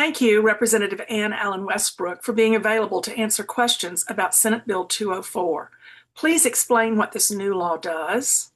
Thank you, Representative Ann Allen Westbrook, for being available to answer questions about Senate Bill 204. Please explain what this new law does.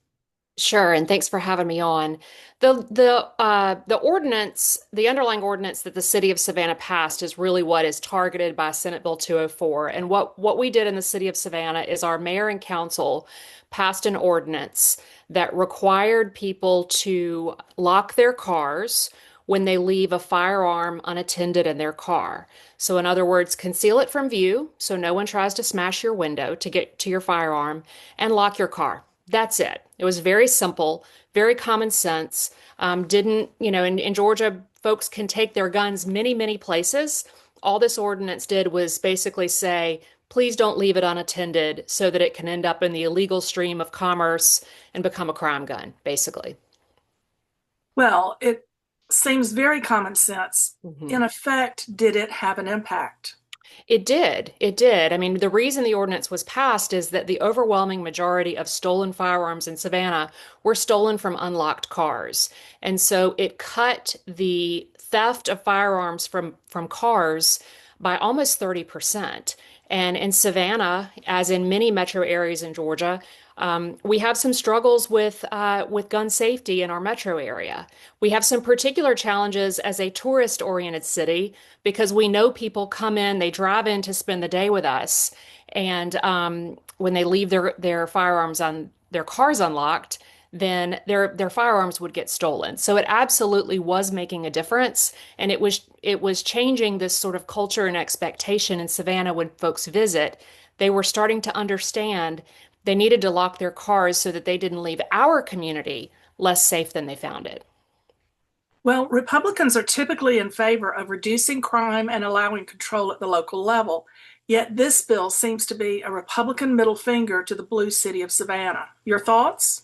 Sure, and thanks for having me on. The ordinance, the underlying ordinance that the city of Savannah passed is really what is targeted by Senate Bill 204. And what we did in the city of Savannah is our mayor and council passed an ordinance that required people to lock their cars when they leave a firearm unattended in their car. So, in other words, conceal it from view so no one tries to smash your window to get to your firearm and lock your car. That's it. It was very simple, very common sense. Didn't, in Georgia, folks can take their guns many, many places. All this ordinance did was basically say, please don't leave it unattended so that it can end up in the illegal stream of commerce and become a crime gun, basically. Well, it seems very common sense. Mhm. In effect, did it have an impact? It did. It did. I mean, the reason the ordinance was passed is that the overwhelming majority of stolen firearms in Savannah were stolen from unlocked cars. And so it cut the theft of firearms from cars by almost 30%. And in Savannah, as in many metro areas in Georgia, we have some struggles with gun safety in our metro area. We have some particular challenges as a tourist-oriented city because we know people come in, they drive in to spend the day with us, and when they leave their firearms on their cars unlocked, then their firearms would get stolen. So it absolutely was making a difference, and it was changing this sort of culture and expectation in Savannah when folks visit. They were starting to understand they needed to lock their cars so that they didn't leave our community less safe than they found it. Well, Republicans are typically in favor of reducing crime and allowing control at the local level. Yet this bill seems to be a Republican middle finger to the blue city of Savannah. Your thoughts?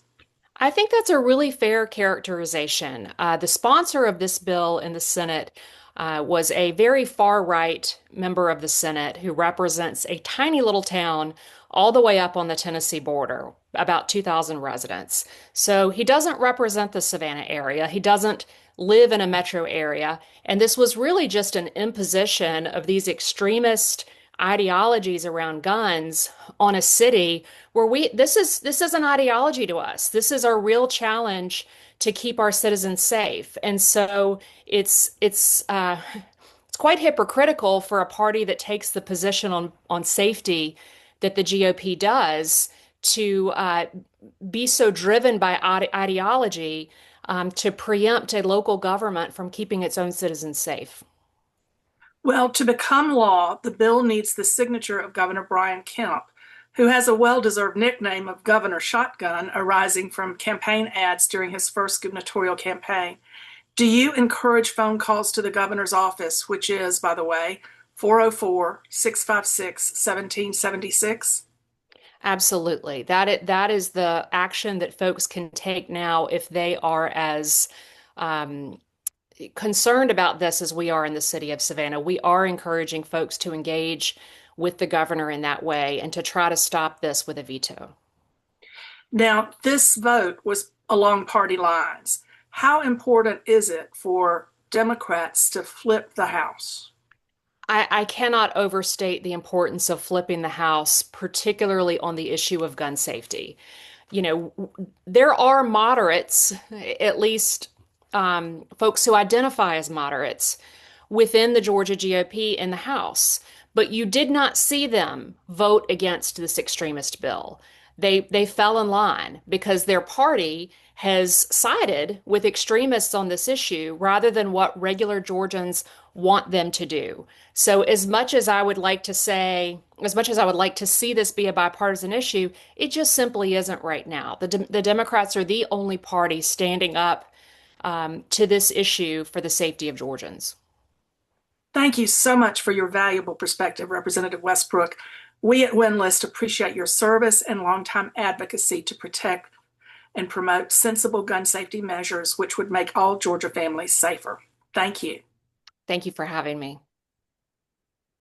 I think that's a really fair characterization. The sponsor of this bill in the Senate was a very far right member of the Senate who represents a tiny little town all the way up on the Tennessee border, about 2,000 residents. So he doesn't represent the Savannah area. He doesn't live in a metro area. And this was really just an imposition of these extremist ideologies around guns on a city where this is an ideology to us. This is our real challenge to keep our citizens safe. And so it's quite hypocritical for a party that takes the position on safety that the GOP does to be so driven by ideology to preempt a local government from keeping its own citizens safe. Well, to become law, the bill needs the signature of Governor Brian Kemp, who has a well-deserved nickname of Governor Shotgun arising from campaign ads during his first gubernatorial campaign. Do you encourage phone calls to the governor's office, which is, by the way, 404-656-1776? Absolutely. That is the action that folks can take now if they are as um, concerned about this as we are in the city of Savannah. We are encouraging folks to engage with the governor in that way and to try to stop this with a veto. Now, this vote was along party lines. How important is it for Democrats to flip the House? I cannot overstate the importance of flipping the House, particularly on the issue of gun safety. There are moderates, at least folks who identify as moderates, within the Georgia GOP in the House, but you did not see them vote against this extremist bill. They fell in line because their party has sided with extremists on this issue rather than what regular Georgians want them to do. So as much as I would like to see this be a bipartisan issue, it just simply isn't right now. The Democrats are the only party standing up to this issue for the safety of Georgians. Thank you so much for your valuable perspective, Representative Westbrook. We at WinList appreciate your service and longtime advocacy to protect and promote sensible gun safety measures which would make all Georgia families safer. Thank you. Thank you for having me.